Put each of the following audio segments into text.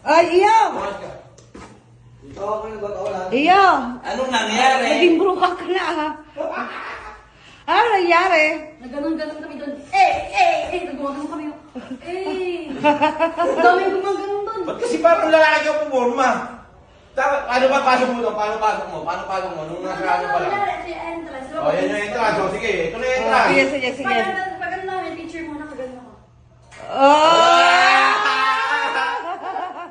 Ay, iyo! Ito ako yung nagkakawalan. Iyo! Anong nangyari? Naging bruka ka na ha. Ano nangyari? Nagganon-ganon kami doon. Nagumaganon kami. Ang daming gumaganon doon. Ba't kasi parang lalaki ka pumorma? Ano ba pasok mo doon? Paano pasok mo? Paano pasok mo? Nung nasa ano pa lang? O, yan yung entrance. O, sige. Ito na yung entrance. Sige, sige, sige. Pag ano namin, picture muna, kagano ako. Oh!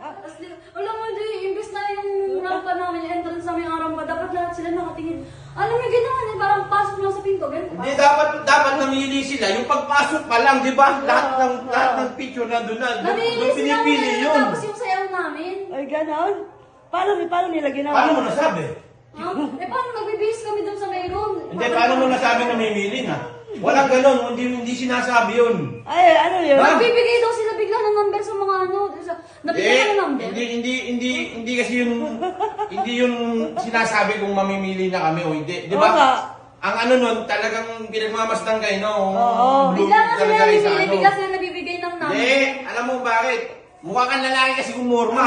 Tapos, alam mo, imbes na yung rampa namin, yung entrance namin ang rampa, dapat lahat sila nakatingin. Alam mo, gano'n eh, parang pasok lang sa pinto, ganun. Hindi, dapat namili sila. Yung pagpasok pa lang, di ba? Lahat ng picture na doon na. Doon pinipili yun. Tapos yung sayaw namin. Ay, ganon? Paano nila ginawa? Paano mo nasabi? Ha? Paano nagbibihis kami doon sa mayroon? Hindi, paano mo nasabi na mamimili na? Walang ganon. Hindi sinasabi yun. Ay, ano yun? Magbibigay daw sila bigla ng number sa mga ano. Nabigyan ng number. Hindi kasi yun, hindi yun sinasabi kung mamimili na kami o hindi. Di Oo ba? nga. Ang ano nun, talagang pinagmamasdan kayo, no? Oo. Bigla nga sila Talaga nabibigay, sa ano. bigla sila nabibigay ng number. Hindi, alam mo bakit? Mukha kang lalaki kasi kumorma.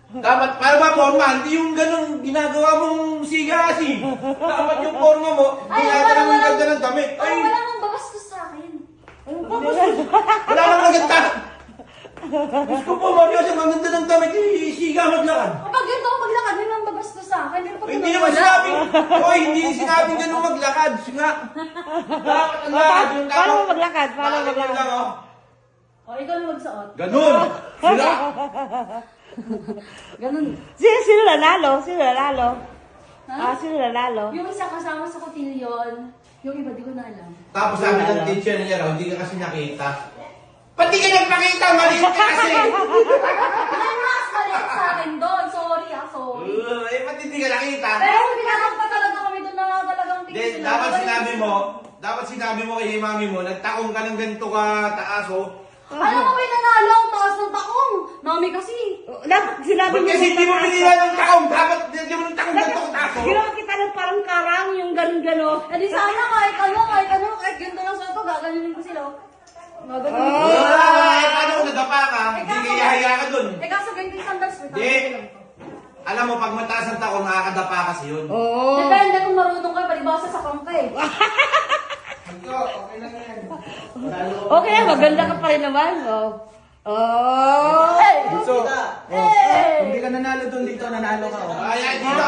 Dapat, para ba forma? Hindi yung ganun ginagawa mong siga kasi. Dapat yung forma mo, ginagawa mong ganda ng damit. Ay, Ay, wala nang babastos sa akin. wala nang maganda. Gusto po, Mario, ang ganda ng damit, siga maglakad. Kapag ganito ako maglakad, may nang babastos sa akin. Pero pag Hindi ganito naman wala. sinabing, oy, hindi sinabing ganun maglakad. Nga. Dapat ang lakad yung Paano mo maglakad? Paano Bakit maglakad? lang, oh? O, ikaw na magsuot. Ganun. Sila. Ganun. Sino nanalo? Sino nanalo? Ha? Sino nanalo? Yung isa kasama sa cotillion, yung iba di ko na alam. Tapos sabi ng teacher niya raw, hindi ka kasi nakita. Pati ka nagpakita, maliit ka kasi. May mas maliit sa akin doon. Sorry sorry. Pati hindi ka nakita. Pero pinatang pa talaga kami doon na talagang tingin Then, sila. dapat sinabi mo kay mami mo, nagtakong ka ng ganito ka taas, oh. Alam mo, may nanalo ang taas ng takong. Nami kasi. Dapat sinabi Ba't mo kasi hindi mo pinila ng takong? Dapat hindi mo ng takong ganito ka taas, oh. Ginawa kita ng parang karang yung ganon-ganon. Eh di sana kahit ganito lang sa ito, gaganunin ko sila. Gaganunin ko. Paano kung nadapa ka? Hindi kaya ka dun. Eh kaso ganito yung sandals ko. Hindi. Alam mo, pag mataas ang takong, nakakadapa kasi yun. Oo. Depende kung marunong kayo, palibasa sa kangka eh. Okay lang yan. Okay, maganda ka pa rin naman. Oh. So, Hey! hindi ka nanalo doon dito, nanalo ka. Ayan, dito.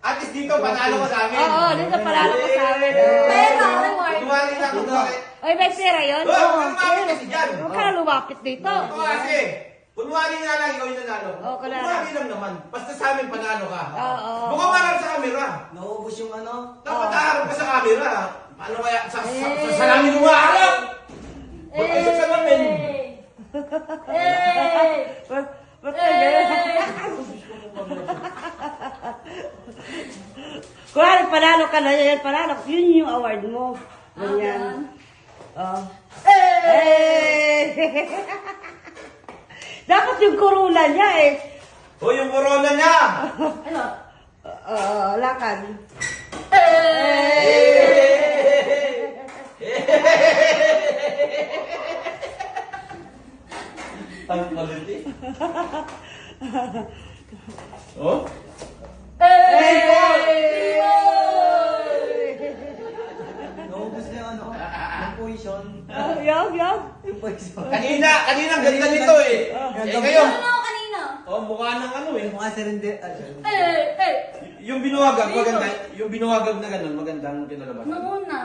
At least dito, panalo ka sa amin. Oo, dito palalo ka sa amin. Pera, reward. Tuwari na kung bakit. Ay, may pera yun? Oh, lumapit kasi dyan. Huwag ka na lumapit dito. Oo kasi. Kunwari nga lang, ikaw yung nanalo. Oo, kunwari. Kunwari lang naman. Basta sa amin, panalo ka. Oo. Bukang marap sa camera. Naubos yung ano. Dapat harap ka sa camera. Paano kaya? Sa salamin mo harap. Ba't ay sa salamin? Hey! Ba't ka ganyan? Kunwari, panalo ka na yan, panalo. Yun yung award mo. Ganyan. Oh. Hey! Dapat yung corona niya eh. O yung corona niya. Ano? Lakad. Ang kulit eh. Oh? Naubos na yung ano. Yung poison. Yog. Yung poison. Kanina ang ganda nito eh. Ngayon. Ano ako kanina? Oh, mukha ng ano eh. Mukha serende. Yung binuwagag, maganda. Yung binuwagag na ganun, magandang kinalabas. Nung una.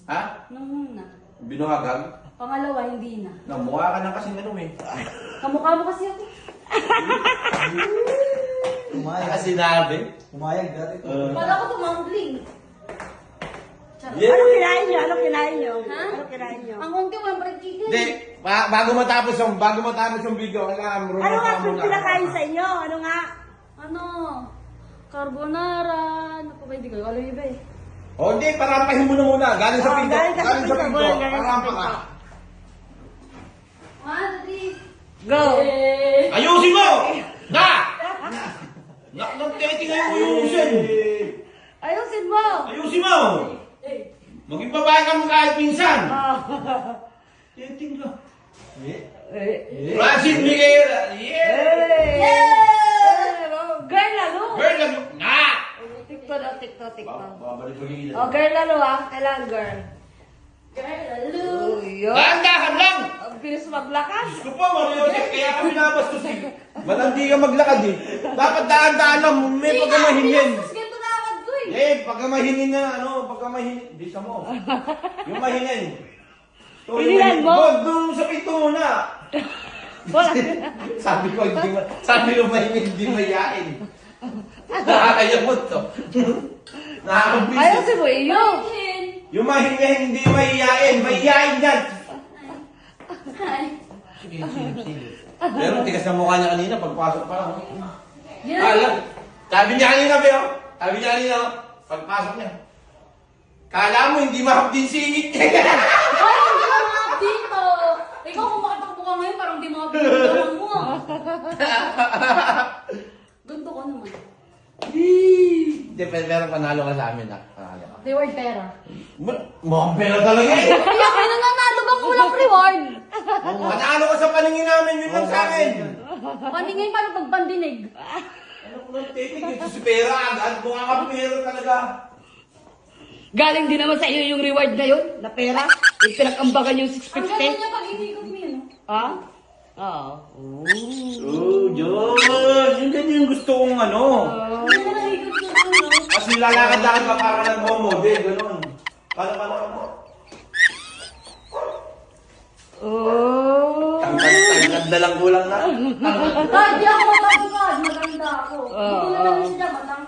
Ha? Nung una. Binuwagag? Pangalawa, hindi na. No, mukha ka ng kasing ano eh. Kamukha mo kasi ako. Umayag. Sinabi. Umayag dati. Kala ko tumambling. Charot. Yeah. Ano kinain nyo? Ano kinain nyo? Ha? Ano kinain nyo? Ang unti, walang fried chicken. Hindi, bago matapos yung video, kailangan Ano nga ka yung muna. pinakain sa inyo? Ano nga? Ano? Carbonara. Ano pa ba? Hindi ko alam yung iba eh. O hindi, parampahin mo na muna. Galing sa pinto. galing sa pinto, galing sa Parampa pinto. ka. 1, 2, 3. Go! Ayusin mo! Na! Nagteti ngayon ayusin. Ayusin mo! Ayusin mo! Eh. Maging babae ka mo kahit minsan. Oh. Teting ka. Eh. Francis Miguel. Yeah! Girl ano ah? Kailangan girl. Girl, lalo. Oh, yun. Dahan lang! Ang bilis maglakas. Gusto po, Mario, kaya kami nabastos eh. Ba't hindi ka maglakad eh? Dapat daan-daan lang, may pagkamahinin. Mas ganito lakad ko eh. Pagkamahinin na, pagkamahinin. Bisa mo. Yung mahinin. Hinilan mo? Doon sa pinto muna. Wala. Sabi ko, sabi ko hindi mayain. Nakakayamot to. Nakakabwisit. Ayaw si Bueyo. Mahin. Yung mahingin hindi mahihain. Mahihain yan. Ay. Pero tigas na mukha niya kanina pagpasok pa lang. Yan. Alam. Sabi niya kanina, Beo. Sabi niya kanina, pagpasok niya. Kala mo hindi mahapdin singit niya. Ay, hindi ka mga dito. Ikaw kung makatakbo ka ngayon, parang di mga pinagdaman mo. Ganto ka naman. Hindi, pero panalo ka sa amin ah. Panalo ka. Reward pera. Mukhang pera talaga eh. Kaya kayo nananalo bang kulang reward? Panalo ka sa paningin namin, yun lang sa akin. Paningin paano pag pandinig? Ano ko lang titig, ito si pera. Agad mukha ka pera talaga. Galing din naman sa iyo yung reward na yun, na pera. Yung pinag-ambagan yung Ang ganda 650. niya pag inikot mo yun. Ha? Oo. Oh, Diyos. Yung ganyan yung gusto kong ano. Ang ganda na ikot ko doon. Kasi lalakad-lakad ka para nag-model, gano'n. Paano? Oh. Tangkad na lang kulang na. Kahit di ako matangkad, maganda ako. Oo, Hindi na lang sila matangkad.